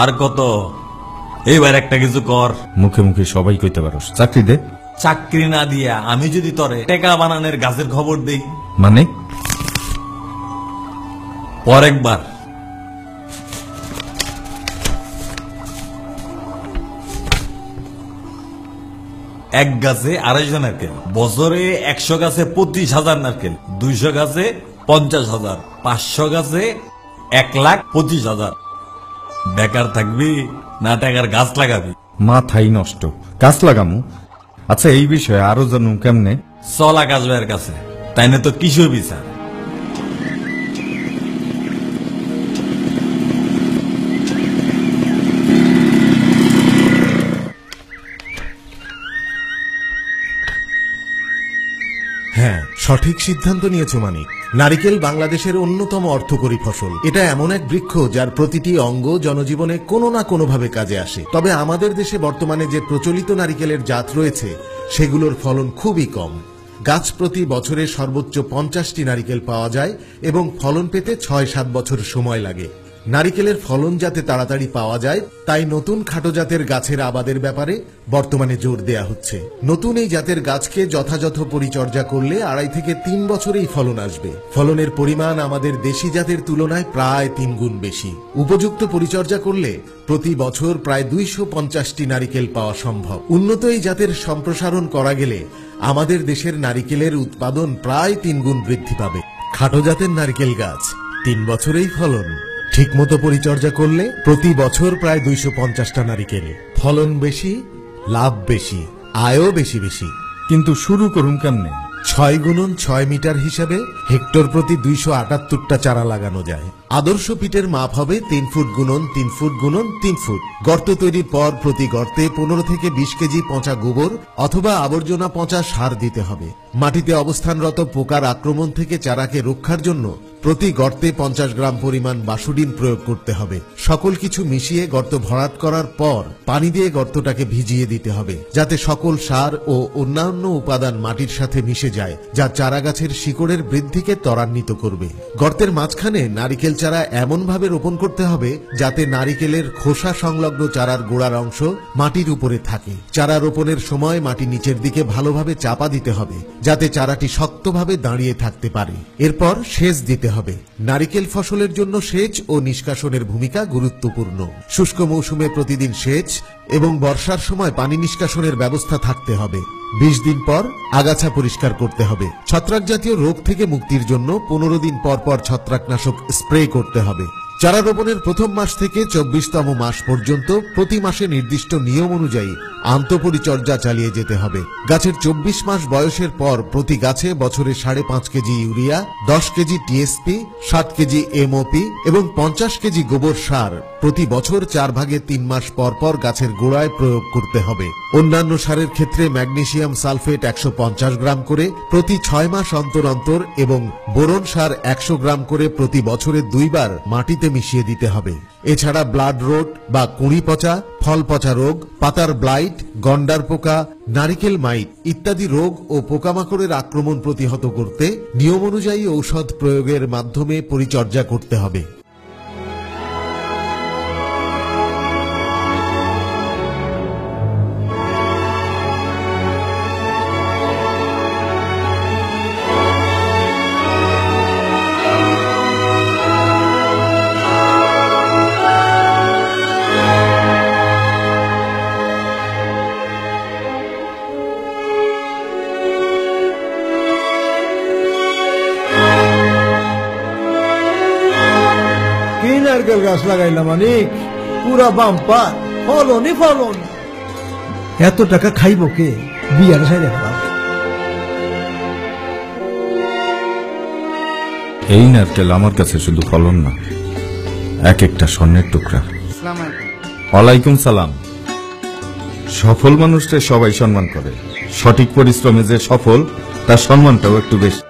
আর কত? এইবার একটা কিছু কর। মুখে মুখে সবাই কইতে পারোস, চাকরি দে। চাকরি না দিয়া আমি যদি তরে টেকা বানানোর গাছের খবর দেই, মানে পরেকবার এক গাছে 250 নারকেল, বছরে 100 গাছে 25,000 নারকেল, 200 গাছে 50,000, 500 গাছে 1,25,000। বেকার থাকবি না টাকার গাছ লাগাবি? মাথাই নষ্ট, গাছ লাগামু। আচ্ছা, এই বিষয়ে আরো জানু কেমনে? চল আকাশ ভাইয়ের কাছে, তাই না তো কিশোর বিচার। হ্যাঁ, সঠিক সিদ্ধান্ত নিয়েছো মানিক। নারিকেল বাংলাদেশের অন্যতম অর্থকরী ফসল। এটা এমন এক বৃক্ষ যার প্রতিটি অঙ্গ জনজীবনে কোনো না কোনোভাবে কাজে আসে। তবে আমাদের দেশে বর্তমানে যে প্রচলিত নারিকেলের জাত রয়েছে সেগুলোর ফলন খুবই কম। গাছ প্রতি বছরে সর্বোচ্চ 50টি নারিকেল পাওয়া যায় এবং ফলন পেতে 6-7 বছর সময় লাগে। নারিকেলের ফলন যাতে তাড়াতাড়ি পাওয়া যায় তাই নতুন খাটো জাতের গাছের আবাদের ব্যাপারে বর্তমানে জোর দেয়া হচ্ছে। নতুন এই জাতের গাছকে যথাযথ পরিচর্যা করলে 2.5 থেকে 3 বছরেই ফলন আসবে। ফলনের পরিমাণ আমাদের দেশি জাতের তুলনায় প্রায় 3 গুণ বেশি। উপযুক্ত পরিচর্যা করলে প্রতি বছর প্রায় 250টি নারিকেল পাওয়া সম্ভব। উন্নত এই জাতের সম্প্রসারণ করা গেলে আমাদের দেশের নারিকেলের উৎপাদন প্রায় 3 গুণ বৃদ্ধি পাবে। খাটো জাতের নারিকেল গাছ 3 বছরেই ফলন। ঠিকমতো পরিচর্যা করলে প্রতি বছর প্রায় 250টা নারিকেল। ফলন বেশি, লাভ বেশি, আয়ও বেশি বেশি। কিন্তু শুরু করুন কেমনে? 6x6 মিটার হিসাবে হেক্টর প্রতি 278টা চারা লাগানো যায়। আদর্শ পিটের মাপ হবে 3 ফুট গুণন 3 ফুট গুণন 3 ফুট। গর্ত তৈরির পর প্রতি গর্তে 15 থেকে 20 কেজি পচা গোবর অথবা আবর্জনা পচা সার দিতে হবে। মাটিতে অবস্থানরত পোকার আক্রমণ থেকে চারাকে রক্ষার জন্য প্রতি গর্তে 50 গ্রাম পরিমাণ বাসুডিন প্রয়োগ করতে হবে। সকল কিছু মিশিয়ে গর্ত ভরাট করার পর পানি দিয়ে গর্তটাকে ভিজিয়ে দিতে হবে, যাতে সকল সার ও অন্যান্য উপাদান মাটির সাথে মিশে যায়, যা চারা গাছের শিকড়ের বৃদ্ধিকে ত্বরান্বিত করবে। গর্তের মাঝখানে নারিকেল চারা এমনভাবে রোপণ করতে হবে যাতে নারিকেলের খোসা সংলগ্ন চারার গোড়ার অংশ মাটির উপরে থাকে। চারা রোপণের সময় মাটি নিচের দিকে ভালোভাবে চাপা দিতে হবে যাতে চারাটি শক্তভাবে দাঁড়িয়ে থাকতে পারে। এরপর সেচ দিতে হবে। নারিকেল ফসলের জন্য সেচ ও নিষ্কাশনের ভূমিকা গুরুত্বপূর্ণ। শুষ্ক মৌসুমে প্রতিদিন সেচ এবং বর্ষার সময় পানি নিষ্কাশনের ব্যবস্থা থাকতে হবে। 20 দিন পর আগাছা পরিষ্কার করতে হবে। ছত্রাক জাতীয় রোগ থেকে মুক্তির জন্য 15 দিন পর পর ছত্রাকনাশক স্প্রে করতে হবে। চারা রোপণের প্রথম মাস থেকে 24তম মাস পর্যন্ত প্রতি মাসে নির্দিষ্ট নিয়ম অনুযায়ী আন্তঃপরিচর্যা চালিয়ে যেতে হবে। গাছের 24 মাস বয়সের পর প্রতি গাছে বছরে 5.5 KG urea, 10 KG TSP, 7 KG MOP এবং 50 কেজি গোবর সার প্রতি বছর 4 ভাগে 3 মাস পর পর গাছের গোড়ায় প্রয়োগ করতে হবে। অন্যান্য সারের ক্ষেত্রে ম্যাগনেসিয়াম সালফেট 150 গ্রাম করে প্রতি 6 মাস অন্তর অন্তর এবং বোরন সার 100 গ্রাম করে প্রতি বছরে 2 বার মাটিতে মিশিয়ে দিতে হবে। এছাড়া ব্লাড রোট বা কুঁড়ি পচা, ফল পচা রোগ, পাতার ব্লাইট, গন্ডার পোকা, নারিকেল মাইট ইত্যাদি রোগ ও পোকামাকড়ের আক্রমণ প্রতিহত করতে নিয়ম অনুযায়ী ঔষধ প্রয়োগের মাধ্যমে পরিচর্যা করতে হবে। নারকেল গাছ লাগাইলাম মানিক, পুরা বাম্পার, ফলনই ফলন। এত টাকা খাইব কে? বিয়ার সাইডে ফেলাম। এই নারকেল আমার কাছে শুধু ফলন না, এক একটা স্বর্ণের টুকরা। ওয়ালাইকুম সালাম। সফল মানুষকে সবাই সম্মান করে, সঠিক পরিশ্রমে যে সফল তার সম্মানটাও একটু বেশি।